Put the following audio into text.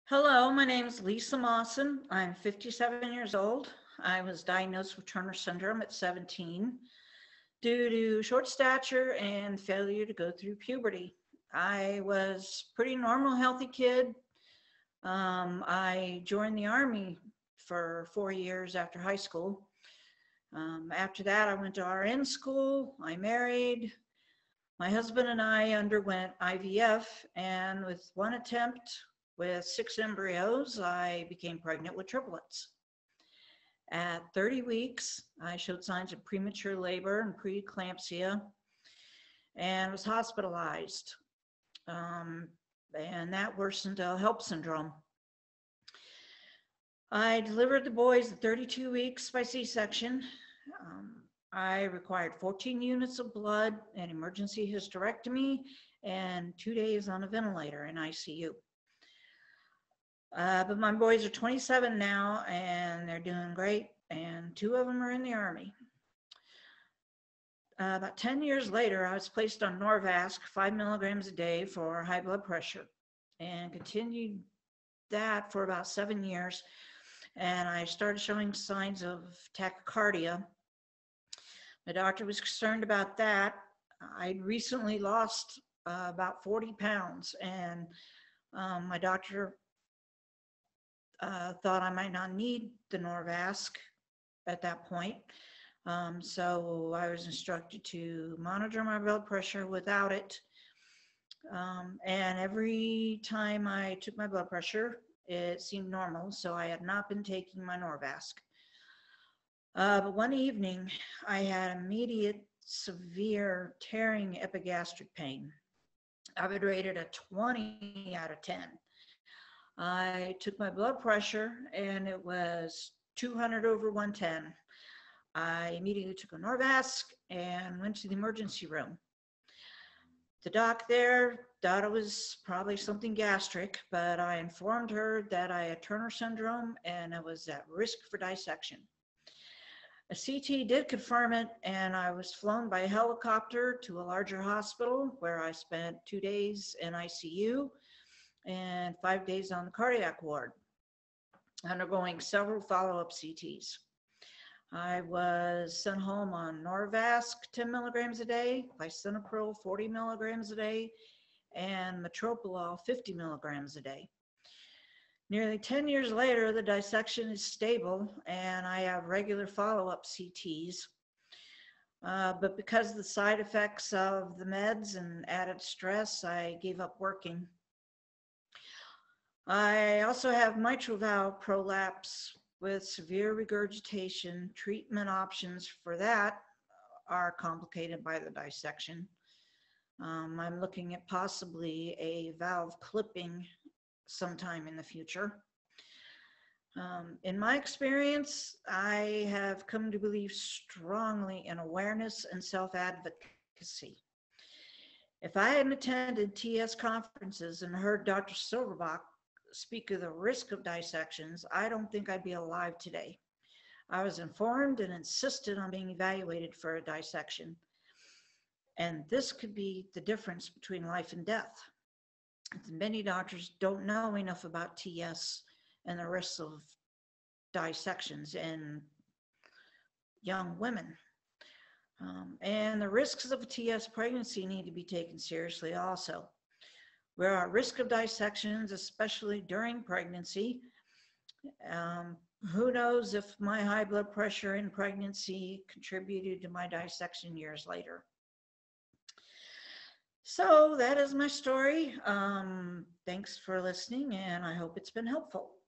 Hello, my name is Lisa Mawson. I'm 57 years old. I was diagnosed with Turner syndrome at 17 due to short stature and failure to go through puberty. I was a pretty normal, healthy kid. I joined the Army for 4 years after high school. After that, I went to RN school. I married. My husband and I underwent IVF, and with one attempt, with 6 embryos, I became pregnant with triplets. At 30 weeks, I showed signs of premature labor and preeclampsia and was hospitalized. And that worsened to HELLP syndrome. I delivered the boys at 32 weeks by C-section. I required 14 units of blood, an emergency hysterectomy, and 2 days on a ventilator in ICU. But my boys are 27 now, and they're doing great, and 2 of them are in the Army. About 10 years later, I was placed on Norvasc, 5 milligrams a day for high blood pressure, and continued that for about 7 years. And I started showing signs of tachycardia. My doctor was concerned about that. I'd recently lost about 40 pounds, and my doctor thought I might not need the Norvasc at that point. So I was instructed to monitor my blood pressure without it. And every time I took my blood pressure, it seemed normal, so I had not been taking my Norvasc. But one evening, I had immediate, severe, tearing epigastric pain. I would rate it a 20 out of 10. I took my blood pressure, and it was 200 over 110. I immediately took a Norvasc and went to the emergency room. The doc there thought it was probably something gastric, but I informed her that I had Turner syndrome and I was at risk for dissection. A CT did confirm it, and I was flown by helicopter to a larger hospital where I spent 2 days in ICU and 5 days on the cardiac ward, undergoing several follow-up CTs. I was sent home on Norvasc 10 milligrams a day, lisinopril 40 milligrams a day, and metoprolol 50 milligrams a day. Nearly 10 years later, the dissection is stable, and I have regular follow-up CTs. But because of the side effects of the meds and added stress, I gave up working. I also have mitral valve prolapse with severe regurgitation. Treatment options for that are complicated by the dissection. I'm looking at possibly a valve clipping sometime in the future. In my experience, I have come to believe strongly in awareness and self-advocacy. If I hadn't attended TS conferences and heard Dr. Silverbach speak of the risk of dissections, I don't think I'd be alive today. I was informed and insisted on being evaluated for a dissection. And this could be the difference between life and death. Many doctors don't know enough about TS and the risks of dissections in young women. And the risks of a TS pregnancy need to be taken seriously also. We're at risk of dissections, especially during pregnancy. Who knows if my high blood pressure in pregnancy contributed to my dissection years later. So that is my story. Thanks for listening, and I hope it's been helpful.